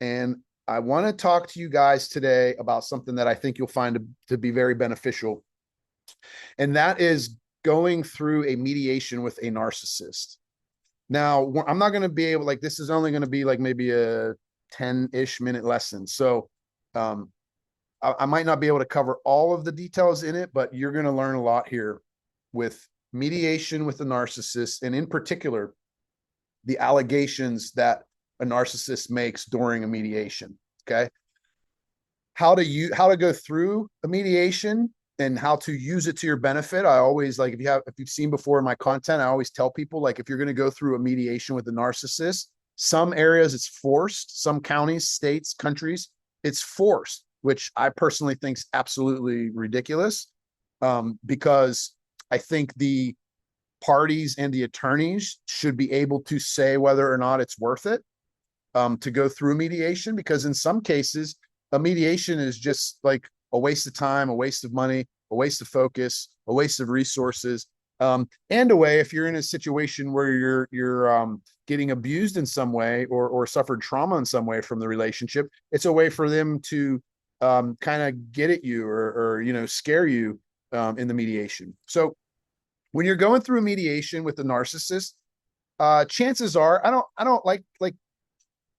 and I want to talk to you guys today about something that I think you'll find to be very beneficial, and that is going through a mediation with a narcissist. Now, I'm not going to be able, like, this is only going to be like maybe a 10-ish minute lesson. So, um, I might not be able to cover all of the details in it, but you're going to learn a lot here with mediation with a narcissist, and in particular, the allegations that a narcissist makes during a mediation. Okay. How to go through a mediation and how to use it to your benefit. I always, like, if you've seen before in my content, I always tell people, like, if you're going to go through a mediation with a narcissist, some areas it's forced, some counties, states, countries, it's forced, which I personally think is absolutely ridiculous. Because I think the parties and the attorneys should be able to say whether or not it's worth it, to go through mediation, because in some cases, a mediation is just like a waste of time, a waste of money, a waste of focus, a waste of resources. And a way, if you're in a situation where you're getting abused in some way, or suffered trauma in some way from the relationship, it's a way for them to kind of get at you, or scare you in the mediation. So when you're going through a mediation with a narcissist, chances are, I don't like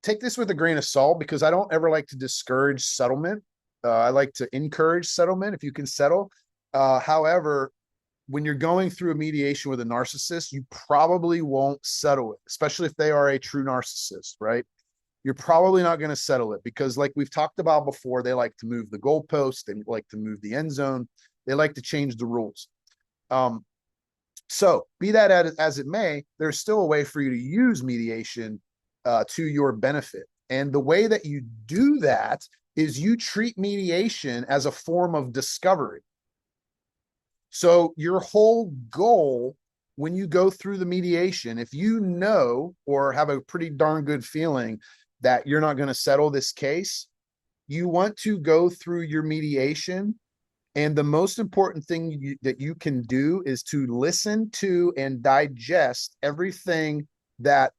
take this with a grain of salt, because I don't ever like to discourage settlement. I like to encourage settlement if you can settle. However, when you're going through a mediation with a narcissist, you probably won't settle it, especially if they are a true narcissist, right? You're probably not going to settle it because, like we've talked about before, they like to move the goalpost, they like to move the end zone, they like to change the rules. So be that as it may, there's still a way for you to use mediation to your benefit. And the way that you do that is you treat mediation as a form of discovery. So your whole goal when you go through the mediation, if you know or have a pretty darn good feeling that you're not going to settle this case, you want to go through your mediation. And the most important thing that you can do is to listen to and digest everything that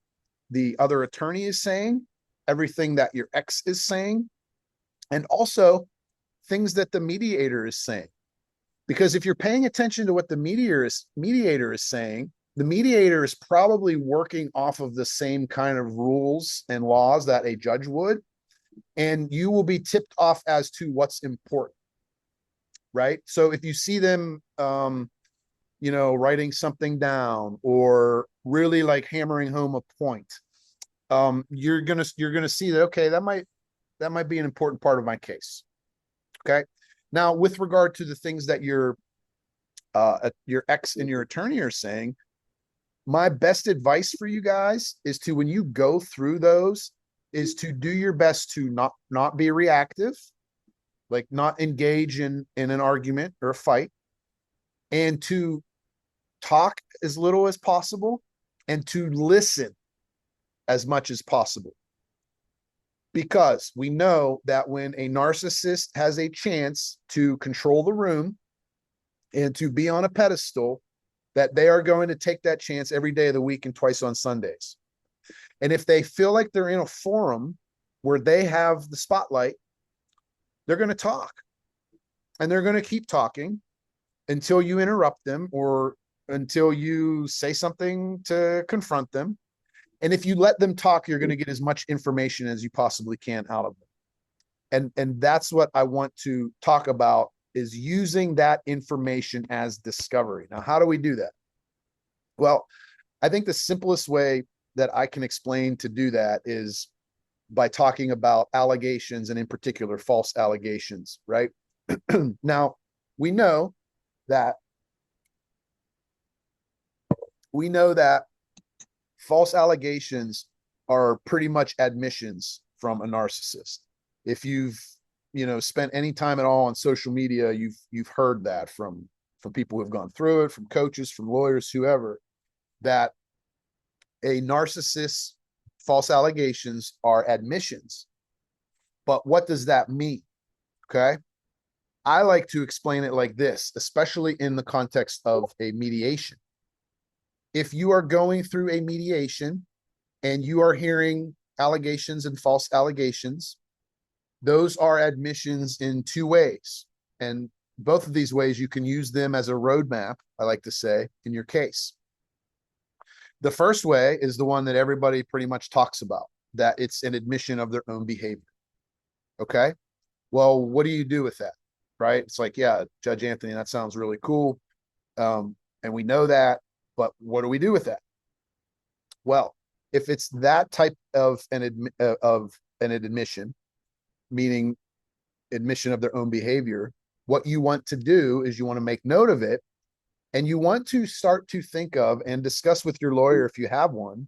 the other attorney is saying, everything that your ex is saying, and also things that the mediator is saying. Because if you're paying attention to what the mediator is saying, the mediator is probably working off of the same kind of rules and laws that a judge would, and you will be tipped off as to what's important, right? So if you see them, writing something down or really like hammering home a point, you're gonna see that, okay, that might be an important part of my case. Okay. Now, with regard to the things that your ex and your attorney are saying, my best advice for you guys is to, when you go through those, is to do your best to not be reactive, like not engage in an argument or a fight, and to talk as little as possible, and to listen as much as possible. Because we know that when a narcissist has a chance to control the room and to be on a pedestal, that they are going to take that chance every day of the week and twice on Sundays. And if they feel like they're in a forum where they have the spotlight, they're going to talk, and they're going to keep talking until you interrupt them or until you say something to confront them. And if you let them talk, you're going to get as much information as you possibly can out of them. And that's what I want to talk about, is using that information as discovery. Now, how do we do that? Well, I think the simplest way that I can explain to do that is by talking about allegations, and in particular, false allegations, right? Now, we know that false allegations are pretty much admissions from a narcissist. If you've spent any time at all on social media, you've heard that from people who have gone through it, from coaches, from lawyers, whoever, that a narcissist's false allegations are admissions. But what does that mean? Okay. I like to explain it like this, especially in the context of a mediation. If you are going through a mediation and you are hearing allegations and false allegations, those are admissions in two ways. And both of these ways, you can use them as a roadmap, I like to say, in your case. The first way is the one that everybody pretty much talks about, that it's an admission of their own behavior. Okay. Well, what do you do with that? Right. It's like, yeah, Judge Anthony, that sounds really cool. And we know that, but what do we do with that? Well, if it's that type of an admission, meaning admission of their own behavior, what you want to do is you want to make note of it, and you want to start to think of and discuss with your lawyer, if you have one,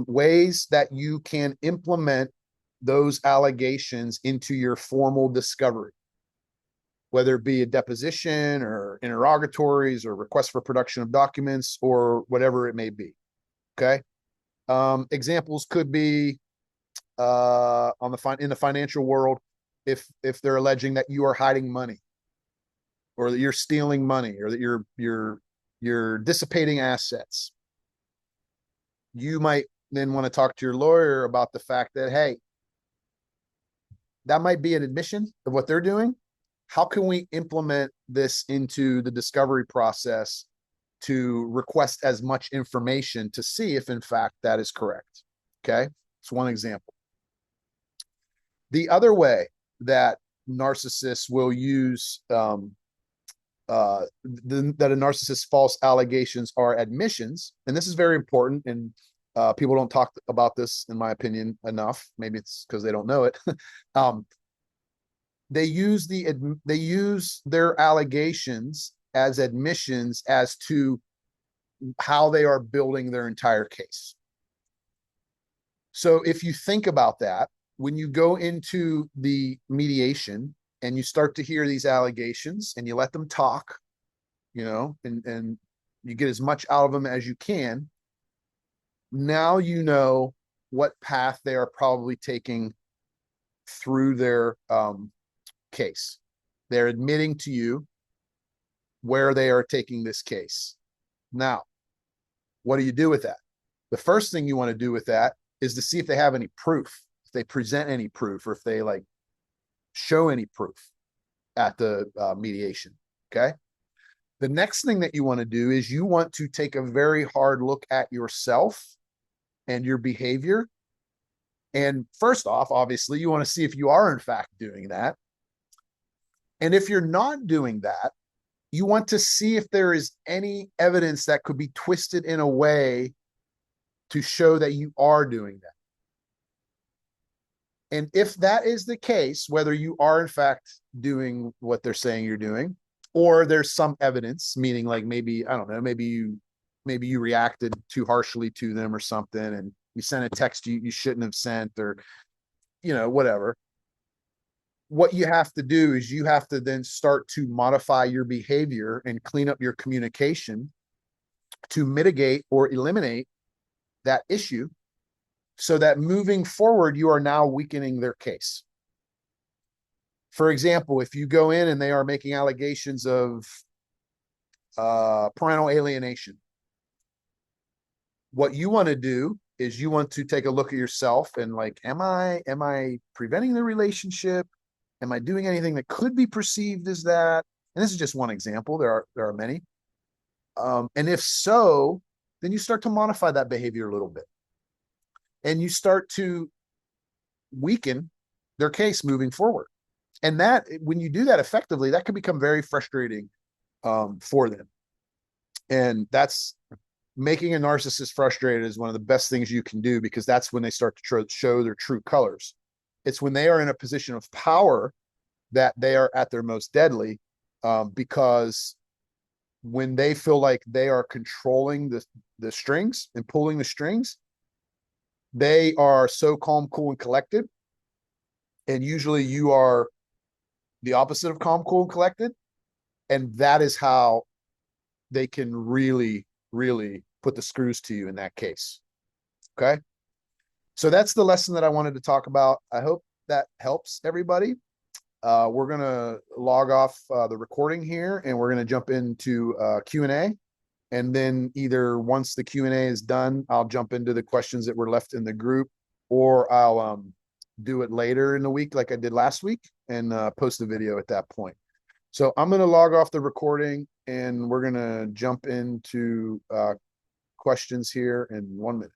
ways that you can implement those allegations into your formal discovery, whether it be a deposition or interrogatories or request for production of documents or whatever it may be. Okay. Examples could be in the financial world, if they're alleging that you are hiding money, or that you're stealing money, or that you're dissipating assets. You might then want to talk to your lawyer about the fact that, hey, that might be an admission of what they're doing. How can we implement this into the discovery process to request as much information to see if in fact that is correct? Okay. It's one example. The other way that narcissists will use that a narcissist's false allegations are admissions, and this is very important, and people don't talk about this, in my opinion, enough. Maybe it's because they don't know it. They use their allegations as admissions as to how they are building their entire case. So if you think about that, when you go into the mediation and you start to hear these allegations and you let them talk, and you get as much out of them as you can, now you know what path they are probably taking through their case. They're admitting to you where they are taking this case. Now, what do you do with that? The first thing you want to do with that is to see if they have any proof, if they present any proof, or if they show any proof at the mediation. Okay. The next thing that you want to do is you want to take a very hard look at yourself and your behavior. And first off, obviously, you want to see if you are in fact doing that. And if you're not doing that, you want to see if there is any evidence that could be twisted in a way to show that you are doing that. And if that is the case, whether you are in fact doing what they're saying you're doing, or there's some evidence, meaning maybe, I don't know, maybe you reacted too harshly to them or something, and you sent a text you shouldn't have sent, or, whatever. What you have to do is you have to then start to modify your behavior and clean up your communication to mitigate or eliminate that issue, so that moving forward, you are now weakening their case. For example, if you go in and they are making allegations of parental alienation, what you want to do is you want to take a look at yourself and am I preventing the relationship? Am I doing anything that could be perceived as that? And this is just one example. There are many. And if so, then you start to modify that behavior a little bit, and you start to weaken their case moving forward. And that, when you do that effectively, that can become very frustrating for them. And that's making a narcissist frustrated is one of the best things you can do, because that's when they start to show their true colors. It's when they are in a position of power that they are at their most deadly, because when they feel like they are controlling the strings and pulling the strings, they are so calm, cool, and collected. And usually you are the opposite of calm, cool, and collected. And that is how they can really, really put the screws to you in that case. Okay. So that's the lesson that I wanted to talk about. I hope that helps everybody. We're going to log off the recording here, and we're going to jump into Q&A. And then either once the Q&A is done, I'll jump into the questions that were left in the group, or I'll do it later in the week like I did last week and post a video at that point. So I'm going to log off the recording and we're going to jump into questions here in 1 minute.